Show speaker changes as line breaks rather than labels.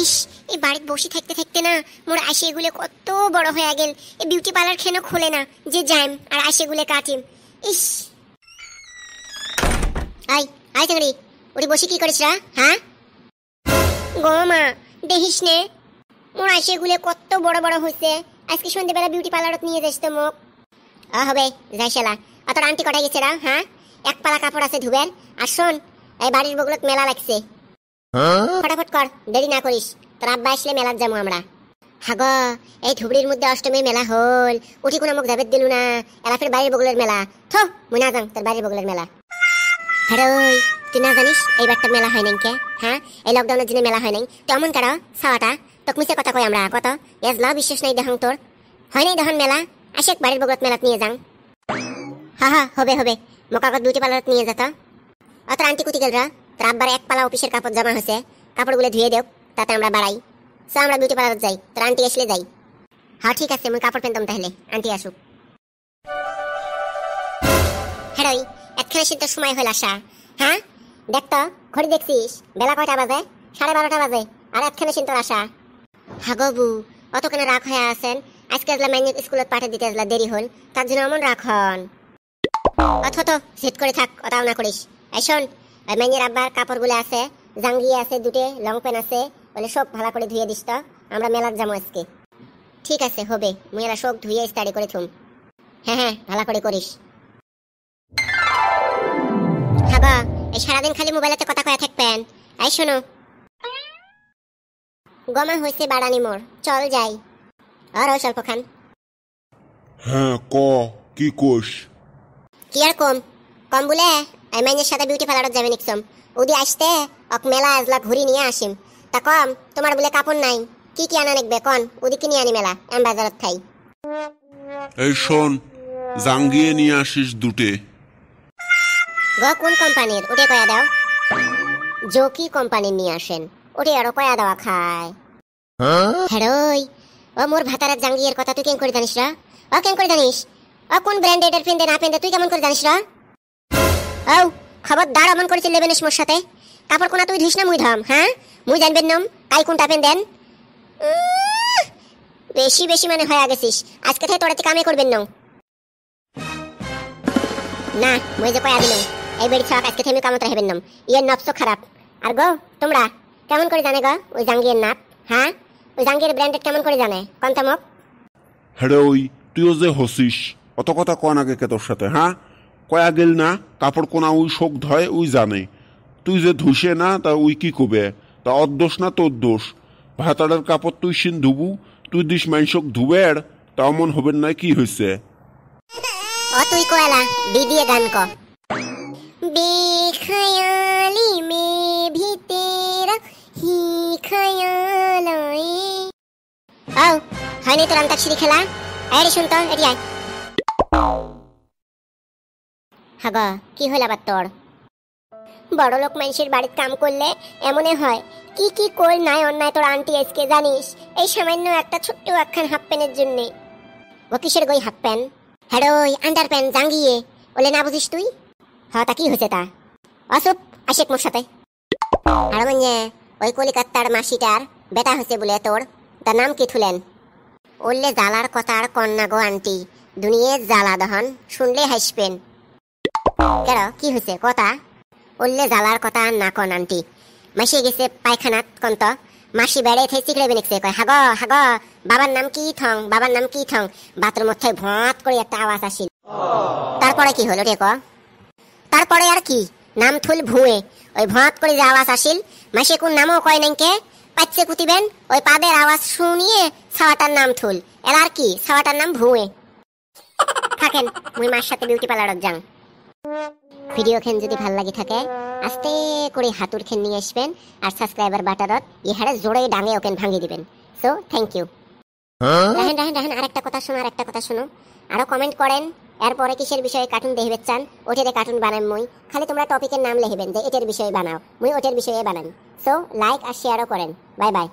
ইস, এই বাড়িতে বসে থাকতে থাকতে না মোর আশিগুলো কত বড় হয়ে গেল। এই বিউটি পার্লার কেন খোলে না যে যাইম আর আশিগুলো কাটিম। ইস, আই আই চাংড়ি, ওরে বসে কি করিস রা? হ্যাঁ গো মা, দেখিস নে মোর আশিগুলো কত বড় বড় হয়েছে। আজকে সন্ধ্যেবেলা বিউটি পার্লারত নিয়ে যাস তো মোক। হবে যাই শালা। আর তোর আন্টি কটাই গেছে রা? হ্যাঁ, এক পালা কাপড় আছে ধুবের। আর শোন, এই বাড়ির বগুলত মেলা লাগছে, ফটাফট কর, দেরি না করিস। তোর আব্বা আসলে মেলার যাবো আমরা। হাগ, এই ধুবড়ির মধ্যে অষ্টমীর মেলা হল, উঠি কোনো মুখ যাবে দিলু না। এলাফের বাড়ির বগুলের মেলা থো, মুই না যাং তোর বাড়ির বগুলের মেলা। হ্যাঁ তুই না জানিস এইবারটা মেলা হয় নাই কে? হ্যাঁ, এই লকডাউনের জন্য মেলা হয় নাই। তেমন কারো সাওয়াটা তোক মিছে কথা কই আমরা কত এজলা বিশ্বাস নাই দেখাং তোর। হয় নাই দহন মেলা, আসে বাড়ির বগুলত মেলাত নিয়ে যাং। হ্যাঁ হবে হবে, মোকাগত বিউটি পার্লারত নিয়ে যেত। অত আন্টি কুতি গেল রা? তোর আব্বার এক পালা অফিসের কাপড় জমা হয়েছে, কাপড়গুলো ধুয়ে দেব, তাতে আমরা বাড়াই। সো আমরা বিউটি পার্লার যাই, তোর আন্টি আসলে যাই। হ্যাঁ ঠিক আছে, মুই কাপড় পেনতাম তাহলে, আন্টি আসুক। হ্যাঁ একখানে সিদ্ধ সময় হল আসা। হ্যাঁ দেখ তো ঘড়ি দেখছিস, বেলা কয়টা বাজে? 12:30 বাজে, আর একখানে সিদ্ধ আসা। হাগবু, অত কেন রাগ হয়ে আছেন? আজকে আসলে ম্যানিক স্কুলত পাঠিয়ে দিতে আসলে দেরি হল, তার জন্য অমন রাগ হন। অথত সেট করে থাক, অতাও না করিস। এই শোন, ওই ম্যানির আব্বার কাপড়গুলো আছে, জাঙ্গিয়ে আছে, দুটে লং পেন আছে, বলে সব ভালো করে ধুয়ে দিস তো, আমরা মেলার যাবো আজকে। ঠিক আছে হবে, মুই এরা সব ধুয়ে স্টাডি করে থুম। হ্যাঁ ভালো করে করিস। হাবা, এই সারাদিন খালি মোবাইলেতে কথা কয়ে থাকবেন। এই শোনো, গমা হয়েছে বাড়ানি মোর, চল যাই। আর স্বল্প খান।
হ্যাঁ ক, কি কোষ?
কি আর কম কম বলে এই মাইনের সাথে বিউটি পার্লারত যাবে নিকসম। ওদি আসতে অক মেলা আজলা ঘুরি নিয়ে আসিম। তা কম তোমার বলে কাপড় নাই, কি কি আনা নেকবে কন, ওদিকে নিয়ে আনি মেলা, এম বাজারত খাই।
এই শোন, জাঙ্গিয়ে নিয়ে আসিস দুটে।
গ কোন কোম্পানির ওটা কয়া দাও। জোকি কোম্পানির নিয়ে আসেন, ওটা আরো কয়া দেওয়া খায়। হ্যাঁ ও মোর ভাতারার জাঙ্গিয়ের কথা তুই কেন করে জানিস রা? ও কেন করে জানিস? ও কোন ব্র্যান্ডেড এর পেন্দে না পেন্দে তুই কেমন করে জানিস রা? ও খবরদার অমন করে চিল্লেবে নিস মোর সাথে। কাপড় কোনা তুই ধুইস না মুই ধাম? হ্যাঁ মুই জানবেন নম তাই কোনটা পেন্দেন। বেশি বেশি মানে হয়ে গেছিস, আজকে থেকে তোরা কামে করবেন না। না মুই যে কয়া দিলাম এই বেড়ি ছাক আজকে থেকে কামত রাখবেন নাম, ইয়ের নফস খারাপ। আর গো তোমরা কেমন করে জানে গো ওই জাঙ্গিয়ের নাপ? হ্যাঁ ওই জাঙ্গিয়ের ব্র্যান্ডেড কেমন করে জানে কোন তামক?
হ্যাঁ ওই তুইও যে হসিস, অত কথা কন আগে কে তোর সাথে? হ্যাঁ কয়া গেল না কাপড় কোনা ওই শোক ধয় ওই জানে, তুই যে ধুসে না তা ওই কি কবে? তা ওর দোষ না তোর দোষ? ভাতাড়ের কাপড় তুই সিন ধুবু, তুই দিস মাইনসক ধুবের, তা অমন হবেন না কি হয়েছে?
ও তুই কয়লা দিদিয়ে গান ক। বেখয়ালি মে ভি তেরা হি খয়াল আয়ে। আও হয়নি তোর অন্তাক্ষরী খেলা? আয় রে শুন তো, এটি আয়। হাগা কি হল আবার তোর? বড় লোক মানুষের বাড়িতে কাম করলে এমনই হয়। কি কি কর নাই অন্যায় তোর আন্টি আজকে জানিস, এই সামান্য একটা ছোট্ট একখান হাফ প্যান্টের জন্যে। ও কিসের গই হাফ প্যান্ট? হ্যাঁ ওই আন্ডার প্যান্ট জাঙ্গিয়ে, ওলে না বুঝিস তুই? হ্যাঁ তা কি হয়েছে তা? অসুপ আসেক মোর সাথে। আর মানে ওই কলিকাতার মাসিটার বেটা হয়েছে বলে তোর, তার নাম কি থুলেন? ওলে জ্বালার কথা আর কন্যা গো আন্টি, দুনিয়ে জ্বালা দহন শুনলে হাসবেন। কেন কি হয়েছে কথা? ওলে জ্বালার কথা আর না কন আন্টি। মাসি গেছে পায়খানাত কন্ত, মাসি বেড়ে থেকে চিকড়ে বেনেছে, কয় হাগ হাগ বাবার নাম কি থং, বাবার নাম কি থং। বাথরুম মধ্যে ভাত করে একটা আওয়াজ আসিল। তারপরে কি হলো রে ক? তারপরে আর কি, নাম থুল ভুঁয়ে। ওই ভাত করে যে আওয়াজ আসিল, মাসি কোন নামও কয় নাই কে, পাচ্ছে কুতিবেন ওই পাদের আওয়াজ শুনিয়ে ছাওয়াটার নাম থুল। এর আর কি, ছাওয়াটার নাম ভুঁয়ে। থাকেন মুই মার সাথে বিউটি পার্লারত যাং। ভিডিও খেন যদি ভাল লাগি থাকে আস্তে করে হাতুর খেন নিয়ে আসবেন, আর সাবস্ক্রাইবার বাটনত ইহারে জোরে ডাঙে ওকেন ভাঙি দিবেন। So thank you. রাহেন রাহেন রাহেন, আর একটা কথা শোনো, আর একটা কথা শোনো। আরো কমেন্ট করেন এরপরে কিসের বিষয়ে কার্টুন দেখবে চান, ওটারে কার্টুন বানান মুই। খালি তোমরা টপিকের নাম লিখবেন যে এটার বিষয়ে বানাও, মুই ওটার বিষয়ে বানান। সো লাইক আর শেয়ারও করেন। Bye bye.